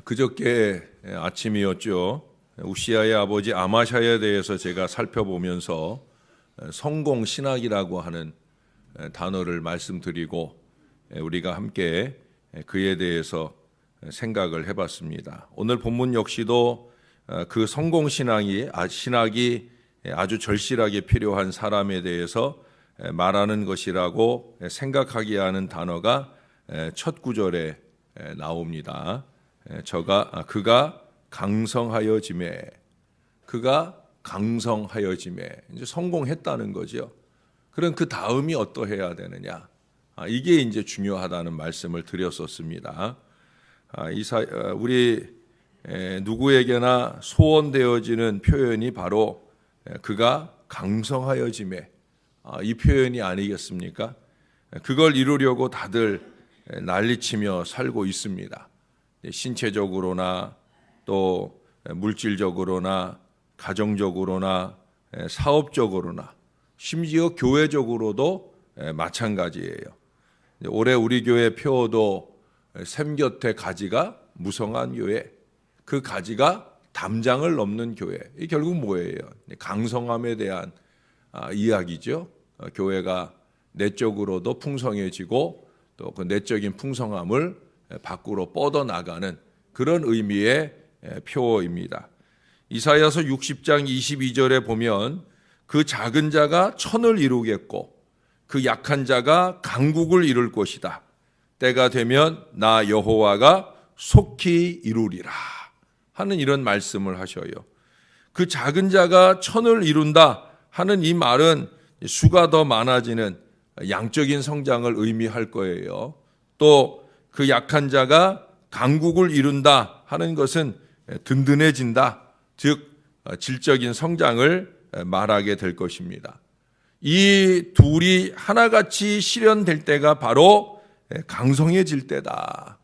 그저께 아침이었죠. 우시아의 아버지 아마샤에 대해서 제가 살펴보면서 성공 신학이라고 하는 단어를 말씀드리고 우리가 함께 그에 대해서 생각을 해봤습니다. 오늘 본문 역시도 그 성공 신학이 아주 절실하게 필요한 사람에 대해서 말하는 것이라고 생각하게 하는 단어가 첫 구절에 나옵니다. 그가 강성하여짐에, 이제 성공했다는 거죠. 그럼 그 다음이 어떠해야 되느냐? 이게 이제 중요하다는 말씀을 드렸었습니다. 우리 누구에게나 소원되어지는 표현이 바로 그가 강성하여짐에, 이 표현이 아니겠습니까? 그걸 이루려고 다들 난리치며 살고 있습니다. 신체적으로나 또 물질적으로나 가정적으로나 사업적으로나 심지어 교회적으로도 마찬가지예요. 올해 우리 교회 표어도 샘 곁에 가지가 무성한 교회, 그 가지가 담장을 넘는 교회. 이 결국 뭐예요? 강성함에 대한 이야기죠. 교회가 내적으로도 풍성해지고 또 그 내적인 풍성함을 밖으로 뻗어나가는 그런 의미의 표어입니다. 이사야서 60장 22절에 보면 그 작은 자가 천을 이루겠고 그 약한 자가 강국을 이룰 것이다. 때가 되면 나 여호와가 속히 이루리라 하는 이런 말씀을 하셔요. 그 작은 자가 천을 이룬다 하는 이 말은 수가 더 많아지는 양적인 성장을 의미할 거예요. 또 그 약한 자가 강국을 이룬다 하는 것은 든든해진다, 즉 질적인 성장을 말하게 될 것입니다. 이 둘이 하나같이 실현될 때가 바로 강성해질 때다.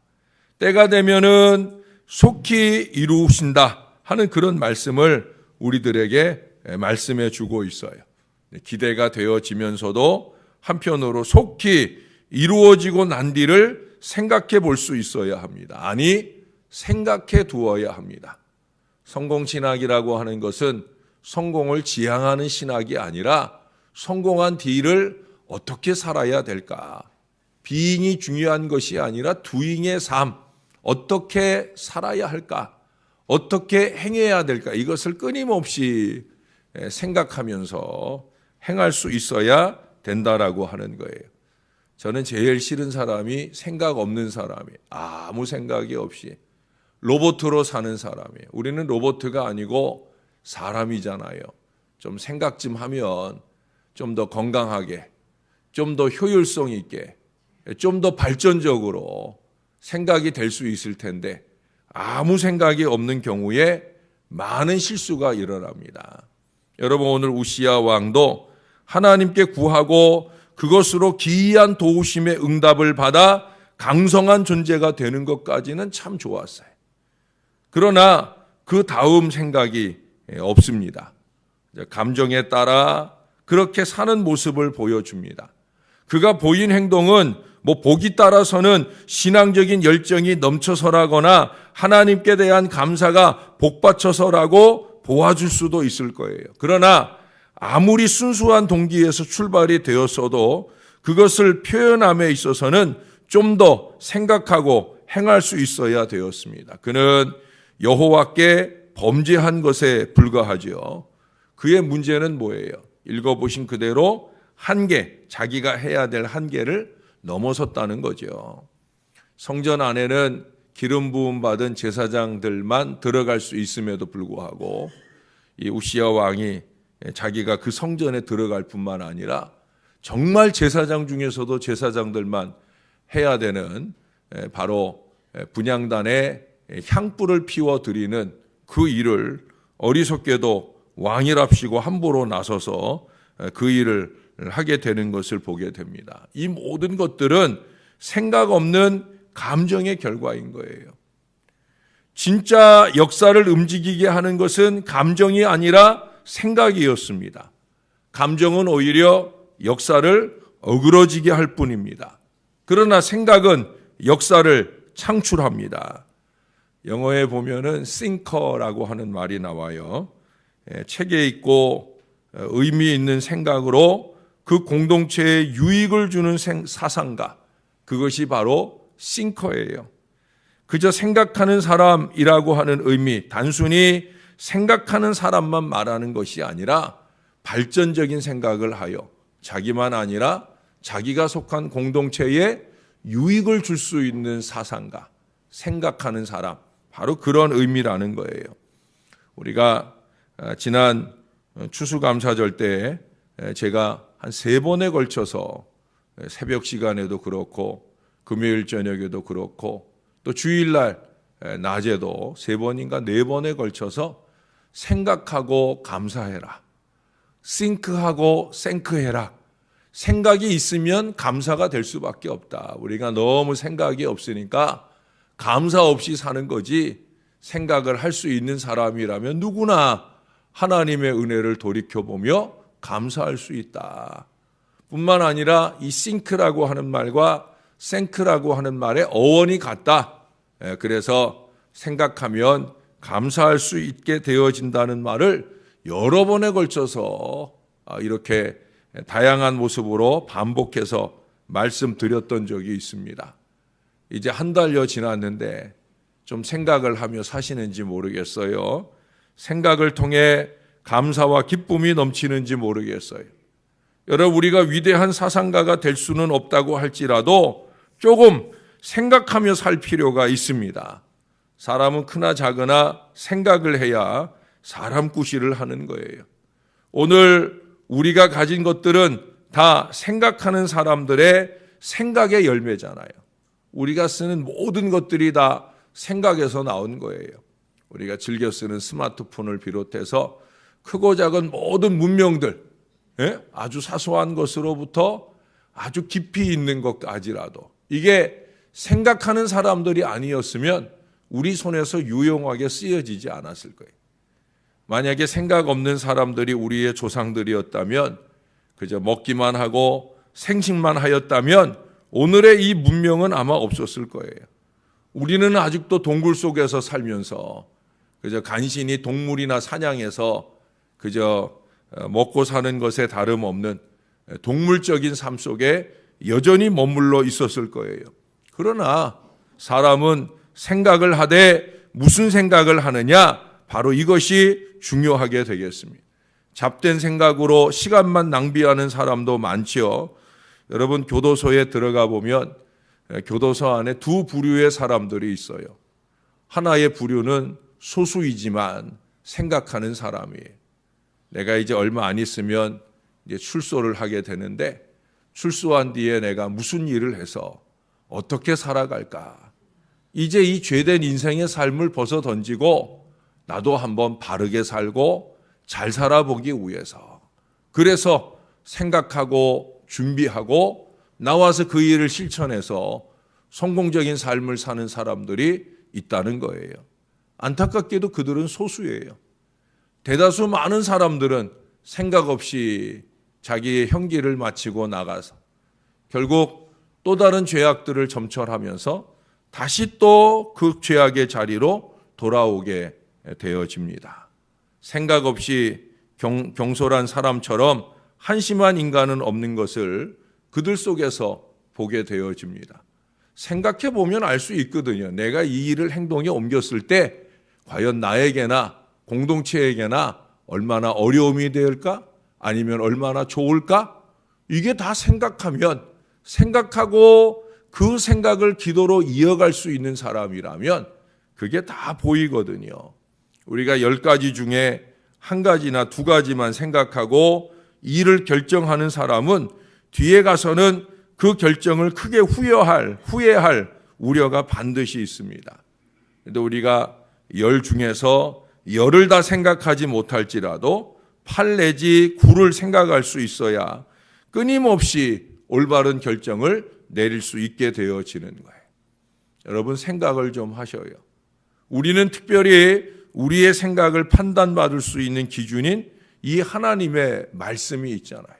때가 되면은 속히 이루신다 하는 그런 말씀을 우리들에게 말씀해 주고 있어요. 기대가 되어지면서도 한편으로 속히 이루어지고 난 뒤를 생각해 볼 수 있어야 합니다. 아니, 생각해 두어야 합니다. 성공신학이라고 하는 것은 성공을 지향하는 신학이 아니라 성공한 뒤를 어떻게 살아야 될까? 비잉이 중요한 것이 아니라 두잉의 삶, 어떻게 살아야 할까? 어떻게 행해야 될까? 이것을 끊임없이 생각하면서 행할 수 있어야 된다라고 하는 거예요. 저는 제일 싫은 사람이 생각 없는 사람이에요. 아무 생각이 없이 로봇으로 사는 사람이에요. 우리는 로봇가 아니고 사람이잖아요. 좀 생각 좀 하면 좀 더 건강하게, 좀 더 효율성 있게, 좀 더 발전적으로 생각이 될 수 있을 텐데 아무 생각이 없는 경우에 많은 실수가 일어납니다. 여러분, 오늘 우시야 왕도 하나님께 구하고 그것으로 기이한 도우심의 응답을 받아 강성한 존재가 되는 것까지는 참 좋았어요. 그러나 그 다음 생각이 없습니다. 감정에 따라 그렇게 사는 모습을 보여줍니다. 그가 보인 행동은 복이 따라서는 신앙적인 열정이 넘쳐서라거나 하나님께 대한 감사가 복받쳐서라고 보아줄 수도 있을 거예요. 그러나 아무리 순수한 동기에서 출발이 되었어도 그것을 표현함에 있어서는 좀 더 생각하고 행할 수 있어야 되었습니다. 그는 여호와께 범죄한 것에 불과하지요. 그의 문제는 뭐예요? 읽어보신 그대로 자기가 해야 될 한계를 넘어섰다는 거죠. 성전 안에는 기름 부음 받은 제사장들만 들어갈 수 있음에도 불구하고 이 우시야 왕이 자기가 그 성전에 들어갈 뿐만 아니라 정말 제사장 중에서도 제사장들만 해야 되는 바로 분향단에 향불을 피워 드리는 그 일을 어리석게도 왕이랍시고 함부로 나서서 그 일을 하게 되는 것을 보게 됩니다. 이 모든 것들은 생각 없는 감정의 결과인 거예요. 진짜 역사를 움직이게 하는 것은 감정이 아니라 생각이었습니다. 감정은 오히려 역사를 어그러지게 할 뿐입니다. 그러나 생각은 역사를 창출합니다. 영어에 보면은 thinker라고 하는 말이 나와요. 책에 있고 의미 있는 생각으로 그 공동체에 유익을 주는 사상가, 그것이 바로 thinker예요. 그저 생각하는 사람이라고 하는 의미, 단순히 생각하는 사람만 말하는 것이 아니라 발전적인 생각을 하여 자기만 아니라 자기가 속한 공동체에 유익을 줄 수 있는 사상가, 생각하는 사람, 바로 그런 의미라는 거예요. 우리가 지난 추수감사절 때 제가 한 3번에 걸쳐서 새벽 시간에도 그렇고 금요일 저녁에도 그렇고 또 주일날 낮에도 3번인가 4번에 걸쳐서 생각하고 감사해라, think하고 thank해라. 생각이 있으면 감사가 될 수밖에 없다. 우리가 너무 생각이 없으니까 감사 없이 사는 거지, 생각을 할 수 있는 사람이라면 누구나 하나님의 은혜를 돌이켜보며 감사할 수 있다. 뿐만 아니라 이 think라고 하는 말과 thank라고 하는 말의 어원이 같다. 그래서 생각하면 감사할 수 있게 되어진다는 말을 여러 번에 걸쳐서 이렇게 다양한 모습으로 반복해서 말씀드렸던 적이 있습니다. 이제 한 달여 지났는데 좀 생각을 하며 사시는지 모르겠어요. 생각을 통해 감사와 기쁨이 넘치는지 모르겠어요. 여러분, 우리가 위대한 사상가가 될 수는 없다고 할지라도 조금 생각하며 살 필요가 있습니다. 사람은 크나 작으나 생각을 해야 사람 구실을 하는 거예요. 오늘 우리가 가진 것들은 다 생각하는 사람들의 생각의 열매잖아요. 우리가 쓰는 모든 것들이 다 생각에서 나온 거예요. 우리가 즐겨 쓰는 스마트폰을 비롯해서 크고 작은 모든 문명들, 아주 사소한 것으로부터 아주 깊이 있는 것까지라도 이게 생각하는 사람들이 아니었으면 우리 손에서 유용하게 쓰여지지 않았을 거예요. 만약에 생각 없는 사람들이 우리의 조상들이었다면, 그저 먹기만 하고 생식만 하였다면 오늘의 이 문명은 아마 없었을 거예요. 우리는 아직도 동굴 속에서 살면서 그저 간신히 동물이나 사냥해서 그저 먹고 사는 것에 다름없는 동물적인 삶 속에 여전히 머물러 있었을 거예요. 그러나 사람은 생각을 하되 무슨 생각을 하느냐, 바로 이것이 중요하게 되겠습니다. 잡된 생각으로 시간만 낭비하는 사람도 많지요. 여러분, 교도소에 들어가 보면 교도소 안에 두 부류의 사람들이 있어요. 하나의 부류는 소수이지만 생각하는 사람이에요. 내가 이제 얼마 안 있으면 이제 출소를 하게 되는데, 출소한 뒤에 내가 무슨 일을 해서 어떻게 살아갈까? 이제 이 죄된 인생의 삶을 벗어 던지고 나도 한번 바르게 살고 잘 살아보기 위해서, 그래서 생각하고 준비하고 나와서 그 일을 실천해서 성공적인 삶을 사는 사람들이 있다는 거예요. 안타깝게도 그들은 소수예요. 대다수 많은 사람들은 생각 없이 자기의 형기를 마치고 나가서 결국 또 다른 죄악들을 점철하면서 다시 또 그 죄악의 자리로 돌아오게 되어집니다. 생각 없이 경솔한 사람처럼 한심한 인간은 없는 것을 그들 속에서 보게 되어집니다. 생각해 보면 알 수 있거든요. 내가 이 일을 행동에 옮겼을 때 과연 나에게나 공동체에게나 얼마나 어려움이 될까? 아니면 얼마나 좋을까? 이게 다 생각하면, 생각하고 그 생각을 기도로 이어갈 수 있는 사람이라면 그게 다 보이거든요. 우리가 10가지 중에 한 가지나 두 가지만 생각하고 일을 결정하는 사람은 뒤에 가서는 그 결정을 크게 후회할 우려가 반드시 있습니다. 그런데 우리가 10 중에서 10을 다 생각하지 못할지라도 8 내지 9를 생각할 수 있어야 끊임없이 올바른 결정을 내릴 수 있게 되어지는 거예요. 여러분, 생각을 좀 하셔요. 우리는 특별히 우리의 생각을 판단받을 수 있는 기준인 이 하나님의 말씀이 있잖아요.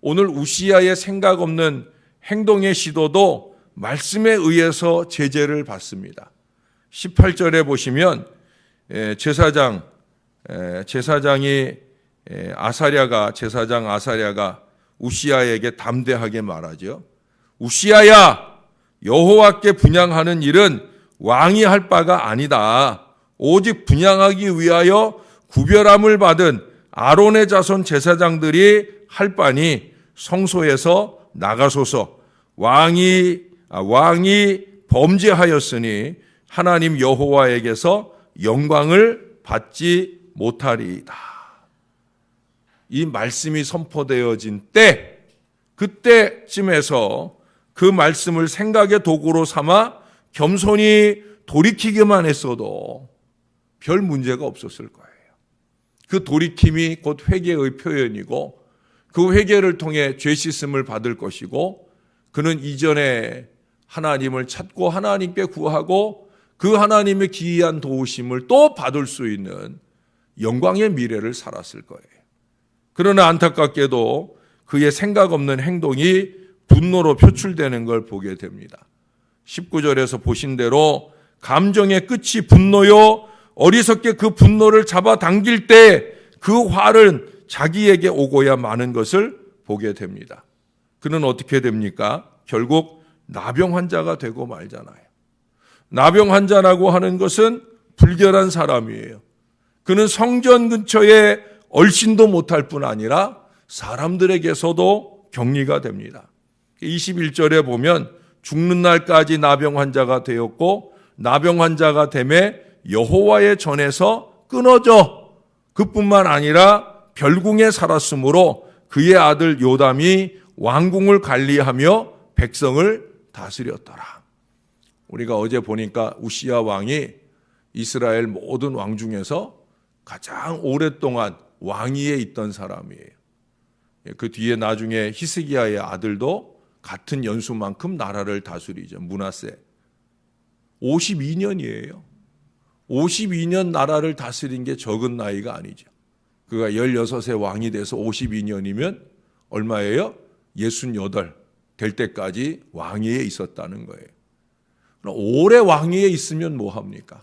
오늘 우시야의 생각 없는 행동의 시도도 말씀에 의해서 제재를 받습니다. 18절에 보시면 제사장이 제사장 아사랴가 우시야에게 담대하게 말하죠. 우시야야, 여호와께 분향하는 일은 왕이 할 바가 아니다. 오직 분향하기 위하여 구별함을 받은 아론의 자손 제사장들이 할 바니 성소에서 나가소서. 왕이 범죄하였으니 하나님 여호와에게서 영광을 받지 못하리이다. 이 말씀이 선포되어진 때, 그때쯤에서 그 말씀을 생각의 도구로 삼아 겸손히 돌이키기만 했어도 별 문제가 없었을 거예요. 그 돌이킴이 곧 회개의 표현이고, 그 회개를 통해 죄 씻음을 받을 것이고, 그는 이전에 하나님을 찾고 하나님께 구하고 그 하나님의 기이한 도우심을 또 받을 수 있는 영광의 미래를 살았을 거예요. 그러나 안타깝게도 그의 생각 없는 행동이 분노로 표출되는 걸 보게 됩니다. 19절에서 보신 대로 감정의 끝이 분노요, 어리석게 그 분노를 잡아당길 때 그 화는 자기에게 오고야 마는 것을 보게 됩니다. 그는 어떻게 됩니까? 결국 나병 환자가 되고 말잖아요. 나병 환자라고 하는 것은 불결한 사람이에요. 그는 성전 근처에 얼씬도 못할 뿐 아니라 사람들에게서도 격리가 됩니다. 21절에 보면 죽는 날까지 나병 환자가 되었고, 나병 환자가 되매 여호와의 전에서 끊어져 그뿐만 아니라 별궁에 살았으므로 그의 아들 요담이 왕궁을 관리하며 백성을 다스렸더라. 우리가 어제 보니까 우시야 왕이 이스라엘 모든 왕 중에서 가장 오랫동안 왕위에 있던 사람이에요. 그 뒤에 나중에 히스기야의 아들도 같은 연수만큼 나라를 다스리죠. 므낫세. 52년이에요. 52년 나라를 다스린 게 적은 나이가 아니죠. 그가 16세 왕이 돼서 52년이면 얼마예요? 68 될 때까지 왕위에 있었다는 거예요. 오래 왕위에 있으면 뭐합니까?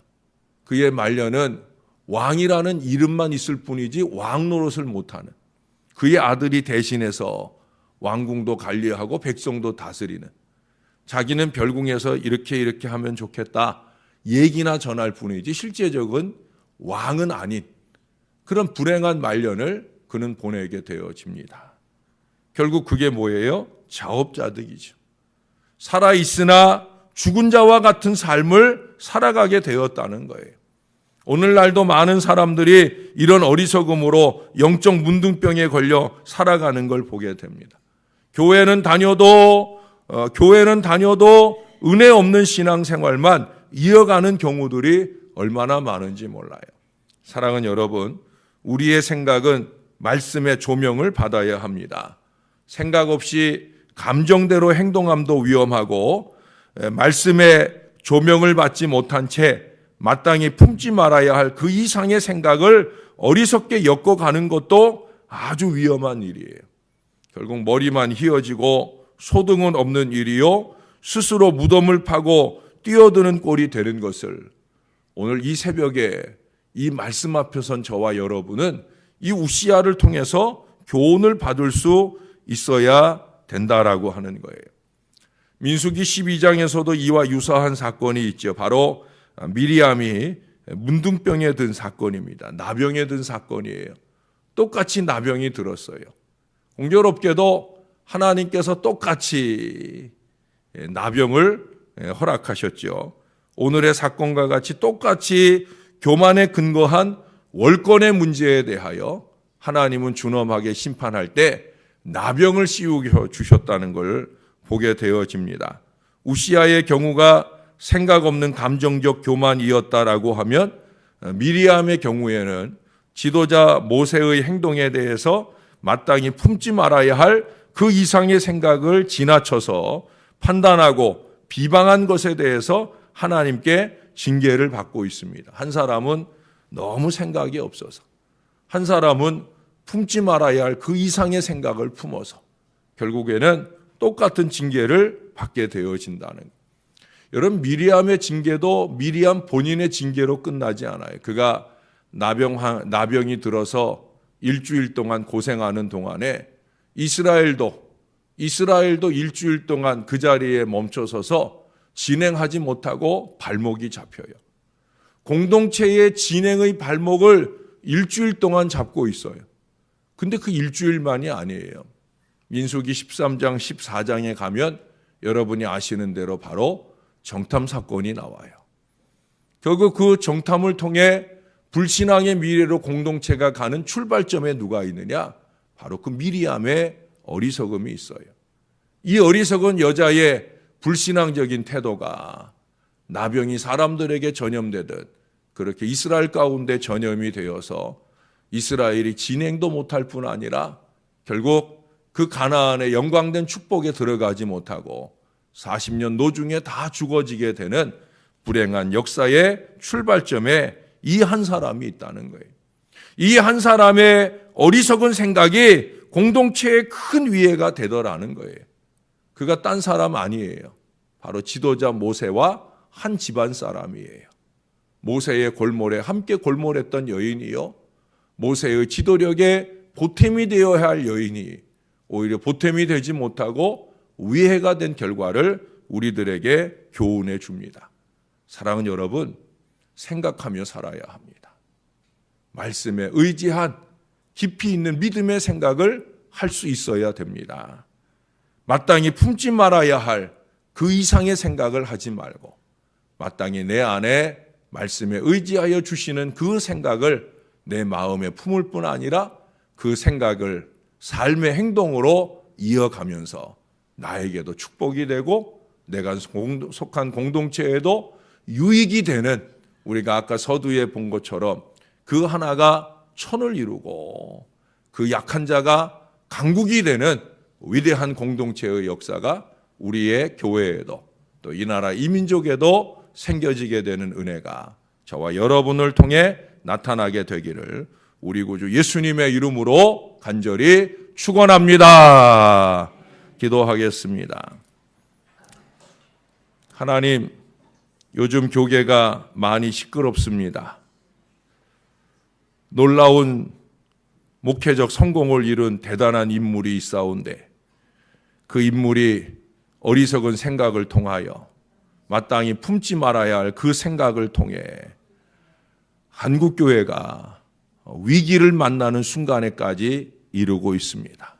그의 말년은 왕이라는 이름만 있을 뿐이지 왕 노릇을 못하는, 그의 아들이 대신해서 왕궁도 관리하고 백성도 다스리는, 자기는 별궁에서 이렇게 하면 좋겠다 얘기나 전할 뿐이지 실제적인 왕은 아닌 그런 불행한 말년을 그는 보내게 되어집니다. 결국 그게 뭐예요? 자업자득이죠. 살아있으나 죽은 자와 같은 삶을 살아가게 되었다는 거예요. 오늘날도 많은 사람들이 이런 어리석음으로 영적 문둥병에 걸려 살아가는 걸 보게 됩니다. 교회는 다녀도 은혜 없는 신앙생활만 이어가는 경우들이 얼마나 많은지 몰라요. 사랑하는 여러분, 우리의 생각은 말씀의 조명을 받아야 합니다. 생각 없이 감정대로 행동함도 위험하고, 말씀의 조명을 받지 못한 채 마땅히 품지 말아야 할 그 이상의 생각을 어리석게 엮어가는 것도 아주 위험한 일이에요. 결국 머리만 휘어지고 소등은 없는 일이요, 스스로 무덤을 파고 뛰어드는 꼴이 되는 것을 오늘 이 새벽에 이 말씀 앞에 선 저와 여러분은 이 우시야를 통해서 교훈을 받을 수 있어야 된다라고 하는 거예요. 민수기 12장에서도 이와 유사한 사건이 있죠. 바로 미리암이 문둥병에 든 사건입니다. 나병에 든 사건이에요. 똑같이 나병이 들었어요. 공교롭게도 하나님께서 똑같이 나병을 허락하셨죠. 오늘의 사건과 같이 똑같이 교만에 근거한 월권의 문제에 대하여 하나님은 준엄하게 심판할 때 나병을 씌우겨 주셨다는 걸 보게 되어집니다. 우시야의 경우가 생각 없는 감정적 교만이었다라고 하면, 미리암의 경우에는 지도자 모세의 행동에 대해서 마땅히 품지 말아야 할 그 이상의 생각을 지나쳐서 판단하고 비방한 것에 대해서 하나님께 징계를 받고 있습니다. 한 사람은 너무 생각이 없어서, 한 사람은 품지 말아야 할 그 이상의 생각을 품어서 결국에는 똑같은 징계를 받게 되어진다는 거예요. 여러분, 미리암의 징계도 미리암 본인의 징계로 끝나지 않아요. 그가 나병이 들어서 일주일 동안 고생하는 동안에 이스라엘도 일주일 동안 그 자리에 멈춰서서 진행하지 못하고 발목이 잡혀요. 공동체의 진행의 발목을 일주일 동안 잡고 있어요. 근데 그 일주일만이 아니에요. 민수기 13장, 14장에 가면 여러분이 아시는 대로 바로 정탐 사건이 나와요. 결국 그 정탐을 통해 불신앙의 미래로 공동체가 가는 출발점에 누가 있느냐? 바로 그 미리암의 어리석음이 있어요. 이 어리석은 여자의 불신앙적인 태도가 나병이 사람들에게 전염되듯 그렇게 이스라엘 가운데 전염이 되어서 이스라엘이 진행도 못할 뿐 아니라 결국 그 가나안의 영광된 축복에 들어가지 못하고 40년 노중에 다 죽어지게 되는 불행한 역사의 출발점에 이 한 사람이 있다는 거예요. 이 한 사람의 어리석은 생각이 공동체의 큰 위해가 되더라는 거예요. 그가 딴 사람 아니에요. 바로 지도자 모세와 한 집안 사람이에요. 모세의 골몰에 함께 골몰했던 여인이요, 모세의 지도력에 보탬이 되어야 할 여인이 오히려 보탬이 되지 못하고 위해가 된 결과를 우리들에게 교훈해 줍니다. 사랑하는 여러분, 생각하며 살아야 합니다. 말씀에 의지한 깊이 있는 믿음의 생각을 할 수 있어야 됩니다. 마땅히 품지 말아야 할 그 이상의 생각을 하지 말고 마땅히 내 안에 말씀에 의지하여 주시는 그 생각을 내 마음에 품을 뿐 아니라 그 생각을 삶의 행동으로 이어가면서 나에게도 축복이 되고 내가 속한 공동체에도 유익이 되는, 우리가 아까 서두에 본 것처럼 그 하나가 천을 이루고 그 약한 자가 강국이 되는 위대한 공동체의 역사가 우리의 교회에도 또 이 나라 이 민족에도 생겨지게 되는 은혜가 저와 여러분을 통해 나타나게 되기를 우리 구주 예수님의 이름으로 간절히 축원합니다. 기도하겠습니다. 하나님, 요즘 교계가 많이 시끄럽습니다. 놀라운 목회적 성공을 이룬 대단한 인물이 있사온데 그 인물이 어리석은 생각을 통하여 마땅히 품지 말아야 할 그 생각을 통해 한국교회가 위기를 만나는 순간에까지 이르고 있습니다.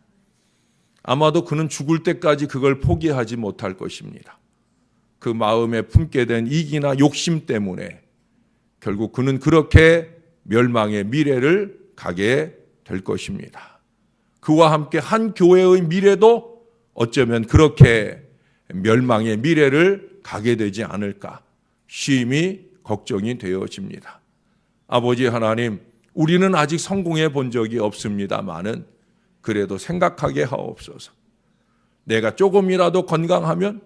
아마도 그는 죽을 때까지 그걸 포기하지 못할 것입니다. 그 마음에 품게 된 이기나 욕심 때문에 결국 그는 그렇게 멸망의 미래를 가게 될 것입니다. 그와 함께 한 교회의 미래도 어쩌면 그렇게 멸망의 미래를 가게 되지 않을까 심히 걱정이 되어집니다. 아버지 하나님, 우리는 아직 성공해 본 적이 없습니다마는 그래도 생각하게 하옵소서. 내가 조금이라도 건강하면,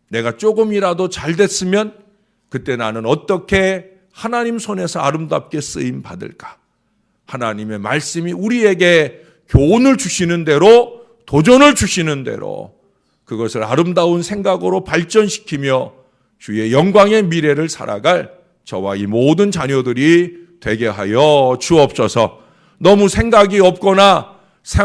내가 조금이라도 잘 됐으면 그때 나는 어떻게 하나님 손에서 아름답게 쓰임 받을까? 하나님의 말씀이 우리에게 교훈을 주시는 대로, 도전을 주시는 대로 그것을 아름다운 생각으로 발전시키며 주의 영광의 미래를 살아갈 저와 이 모든 자녀들이 되게 하여 주옵소서. 너무 생각이 없거나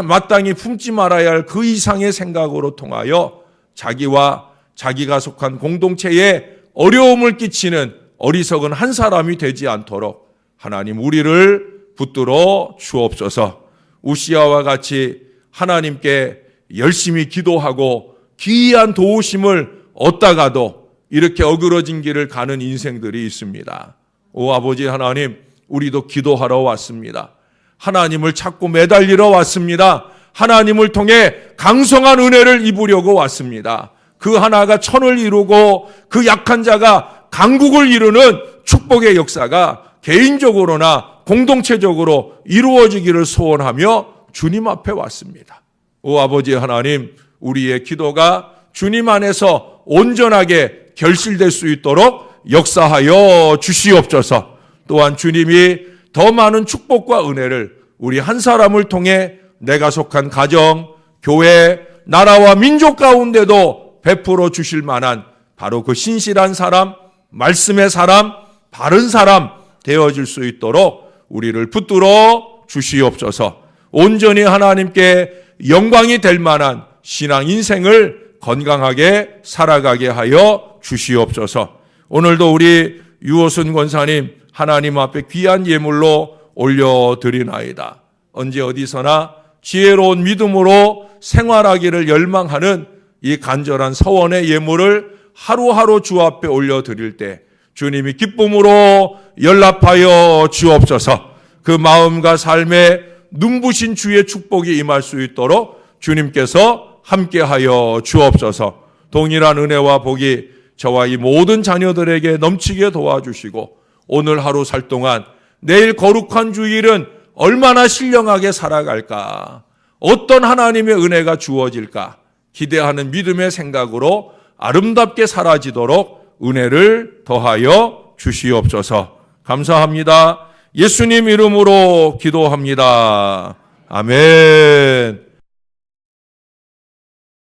마땅히 품지 말아야 할 그 이상의 생각으로 통하여 자기와 자기가 속한 공동체에 어려움을 끼치는 어리석은 한 사람이 되지 않도록 하나님 우리를 붙들어 주옵소서. 우시아와 같이 하나님께 열심히 기도하고 기이한 도우심을 얻다가도 이렇게 어그러진 길을 가는 인생들이 있습니다. 오 아버지 하나님, 우리도 기도하러 왔습니다. 하나님을 찾고 매달리러 왔습니다. 하나님을 통해 강성한 은혜를 입으려고 왔습니다. 그 하나가 천을 이루고 그 약한 자가 강국을 이루는 축복의 역사가 개인적으로나 공동체적으로 이루어지기를 소원하며 주님 앞에 왔습니다. 오 아버지 하나님, 우리의 기도가 주님 안에서 온전하게 결실될 수 있도록 역사하여 주시옵소서. 또한 주님이 더 많은 축복과 은혜를 우리 한 사람을 통해 내가 속한 가정, 교회, 나라와 민족 가운데도 베풀어 주실 만한 바로 그 신실한 사람, 말씀의 사람, 바른 사람 되어질 수 있도록 우리를 붙들어 주시옵소서. 온전히 하나님께 영광이 될 만한 신앙 인생을 건강하게 살아가게 하여 주시옵소서. 오늘도 우리 유호순 권사님 하나님 앞에 귀한 예물로 올려드리나이다. 언제 어디서나 지혜로운 믿음으로 생활하기를 열망하는 이 간절한 서원의 예물을 하루하루 주 앞에 올려드릴 때 주님이 기쁨으로 연락하여 주옵소서. 그 마음과 삶에 눈부신 주의 축복이 임할 수 있도록 주님께서 함께하여 주옵소서. 동일한 은혜와 복이 저와 이 모든 자녀들에게 넘치게 도와주시고 오늘 하루 살 동안 내일 거룩한 주일은 얼마나 신령하게 살아갈까, 어떤 하나님의 은혜가 주어질까 기대하는 믿음의 생각으로 아름답게 사라지도록 은혜를 더하여 주시옵소서. 감사합니다. 예수님 이름으로 기도합니다. 아멘.